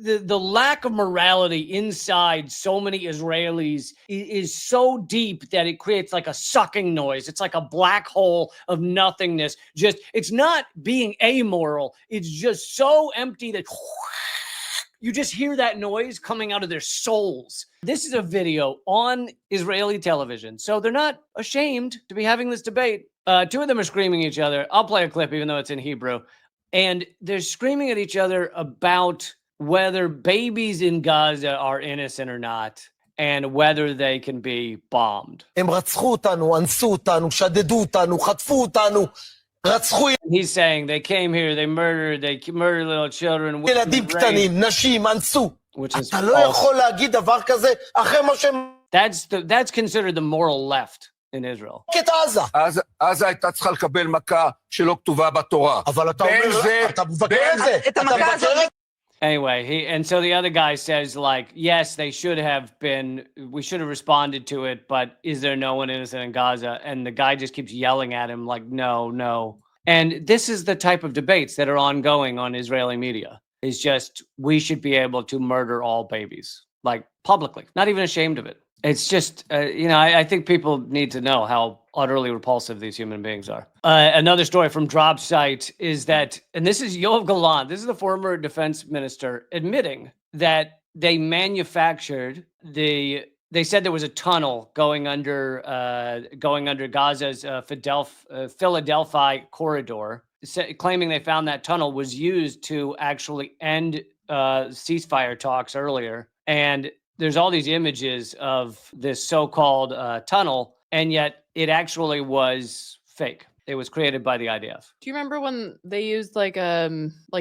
the lack of morality inside so many Israelis is so deep that it creates like a sucking noise. It's like a black hole of nothingness. Just, it's not being amoral. It's just so empty that you just hear that noise coming out of their souls. This is a video on Israeli television, so they're not ashamed to be having this debate. Two of them are screaming at each other. I'll play a clip, even though it's in Hebrew. And they're screaming at each other about whether babies in Gaza are innocent or not, and whether they can be bombed. He's saying they came here, they murdered little children, which is false. That's considered the moral left in Israel. עזה הייתה צריכה לקבל מכה שלא כתובה בתורה. אבל אתה אומר, אתה מבקר את המכה הזאת. Anyway, and so the other guy says, like, yes, we should have responded to it, but is there no one innocent in Gaza? And the guy just keeps yelling at him, like, no. And this is the type of debates that are ongoing on Israeli media. It's just, we should be able to murder all babies, like, publicly, not even ashamed of it. It's just, I think people need to know how utterly repulsive these human beings are. Another story from Drop Site is that, and this is Yoav Gallant, this is the former defense minister, admitting that they manufactured they said there was a tunnel going under Gaza's Philadelphia corridor, claiming they found that tunnel was used to actually end ceasefire talks earlier. And there's all these images of this so-called tunnel, and yet it actually was fake. It was created by the IDF. Do you remember when they used like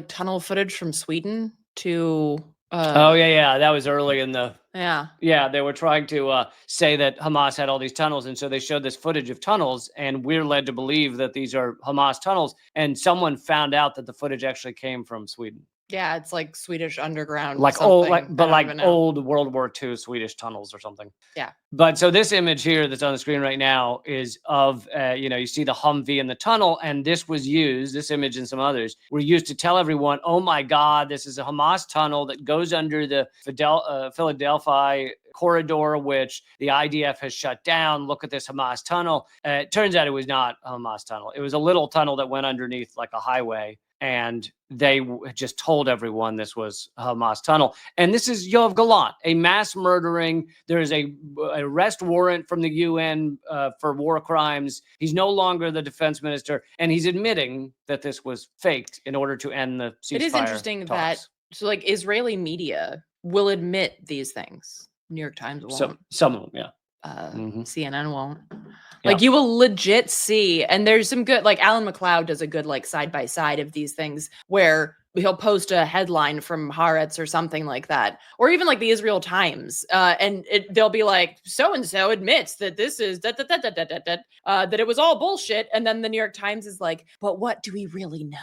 tunnel footage from Sweden to? Oh yeah, that was early in the. Yeah, they were trying to say that Hamas had all these tunnels, and so they showed this footage of tunnels, and we're led to believe that these are Hamas tunnels. And someone found out that the footage actually came from Sweden. Yeah, it's like Swedish underground, like old, old World War II Swedish tunnels or something. Yeah. But so this image here that's on the screen right now is of, you see the Humvee in the tunnel, and this image and some others were used to tell everyone, oh my God, this is a Hamas tunnel that goes under the Philadelphia corridor, which the IDF has shut down. Look at this Hamas tunnel. It turns out it was not a Hamas tunnel. It was a little tunnel that went underneath like a highway. And they just told everyone this was a Hamas tunnel. And this is Yoav Gallant, a mass murdering. There is a arrest warrant from the UN for war crimes. He's no longer the defense minister, and he's admitting that this was faked in order to end the ceasefire. It is interesting talks. that Israeli media will admit these things. New York Times won't. Some of them, yeah. CNN won't. Like, you will legit see, and there's some good, like Alan McLeod does a good like side by side of these things where he'll post a headline from Haaretz or something like that, or even like the Israel Times, and they'll be like, so and so admits that this is that it was all bullshit, and then the New York Times is like, but what do we really know?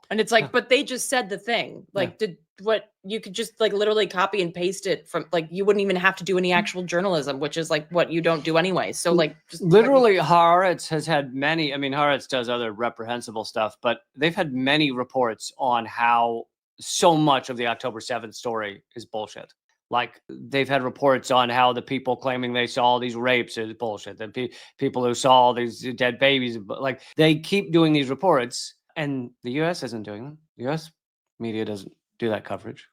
And it's like, but they just said the thing. Like, what you could just like literally copy and paste it from, like, you wouldn't even have to do any actual journalism, which is like what you don't do anyway. So like, just literally, Haaretz has had many. I mean, Haaretz does other reprehensible stuff, but they've had many reports on how so much of the October 7th story is bullshit. Like, they've had reports on how the people claiming they saw these rapes is bullshit. The people who saw these dead babies, like, they keep doing these reports. And the U.S. isn't doing them. The U.S. media doesn't do that coverage.